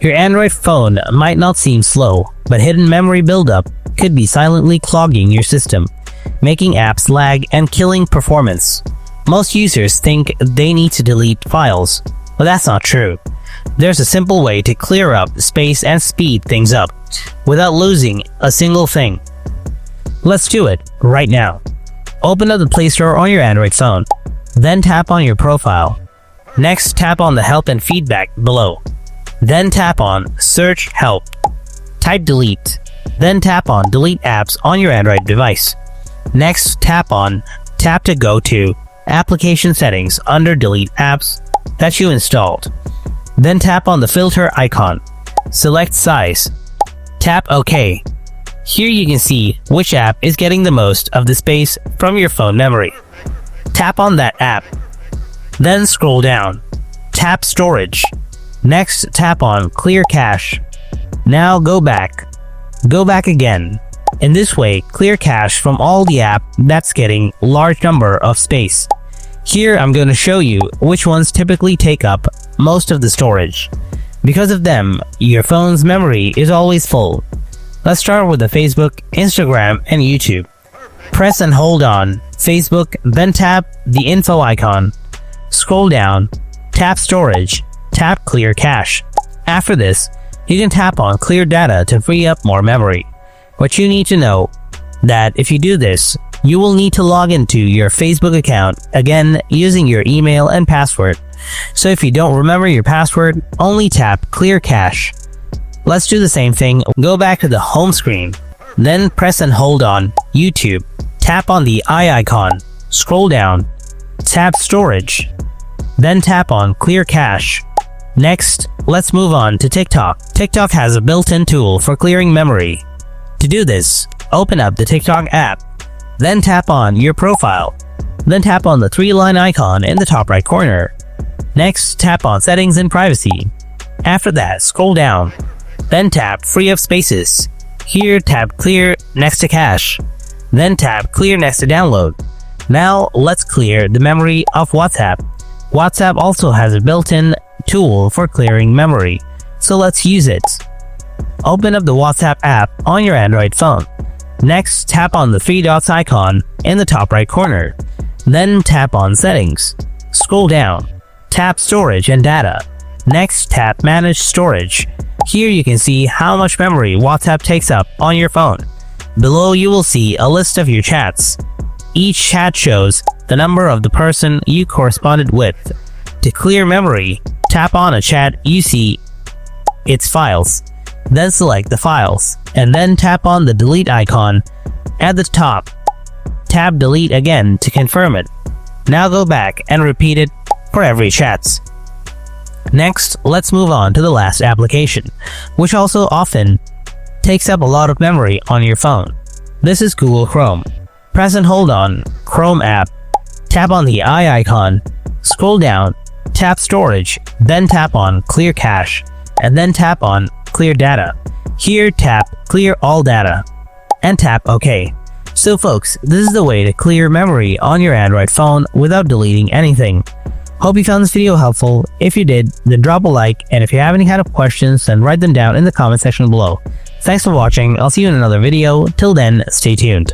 Your Android phone might not seem slow, but hidden memory buildup could be silently clogging your system, making apps lag and killing performance. Most users think they need to delete files, but that's not true. There's a simple way to clear up space and speed things up without losing a single thing. Let's do it right now. Open up the Play Store on your Android phone, then tap on your profile. Next, tap on the help and feedback below. Then tap on Search Help. Type delete. Then tap on Delete apps on your Android device. Next, tap on Tap to go to Application Settings under Delete apps that you installed. Then tap on the filter icon. Select Size. Tap OK. Here you can see which app is getting the most of the space from your phone memory. Tap on that app. Then scroll down. Tap Storage. Next, tap on Clear Cache. Now go back. Go back again. In this way, clear cache from all the app that's getting large number of space. Here I'm going to show you which ones typically take up most of the storage. Because of them, your phone's memory is always full. Let's start with the Facebook, Instagram, and YouTube. Press and hold on Facebook, then tap the info icon. Scroll down, tap Storage, tap Clear Cache. After this, you can tap on Clear Data to free up more memory. But you need to know that if you do this, you will need to log into your Facebook account again using your email and password. So if you don't remember your password, only tap Clear Cache. Let's do the same thing. Go back to the home screen, then press and hold on YouTube. Tap on the eye icon, scroll down, tap Storage, then tap on Clear Cache. Next, let's move on to TikTok. TikTok has a built-in tool for clearing memory. To do this, open up the TikTok app, then tap on your profile, then tap on the 3-line icon in the top right corner. Next, tap on Settings and Privacy. After that, scroll down, then tap Free Up Spaces. Here, tap Clear next to Cache, then tap Clear next to Download. Now, let's clear the memory of WhatsApp. WhatsApp also has a built-in tool for clearing memory, so let's use it. Open up the WhatsApp app on your Android phone. Next, tap on the 3 dots icon in the top right corner. Then tap on Settings. Scroll down. Tap Storage and Data. Next, tap Manage Storage. Here you can see how much memory WhatsApp takes up on your phone. Below you will see a list of your chats. Each chat shows the number of the person you corresponded with. To clear memory, tap on a chat you see its files. Then select the files, and then tap on the delete icon at the top. Tap delete again to confirm it. Now go back and repeat it for every chats. Next, let's move on to the last application, which also often takes up a lot of memory on your phone. This is Google Chrome. Press and hold on Chrome app. Tap on the eye icon. Scroll down, tap Storage, then tap on Clear Cache, and then tap on Clear Data. Here, tap Clear All Data, and tap OK. So folks, this is the way to clear memory on your Android phone without deleting anything. Hope you found this video helpful. If you did, then drop a like, and if you have any kind of questions, then write them down in the comment section below. Thanks for watching. I'll see you in another video. Till then, stay tuned.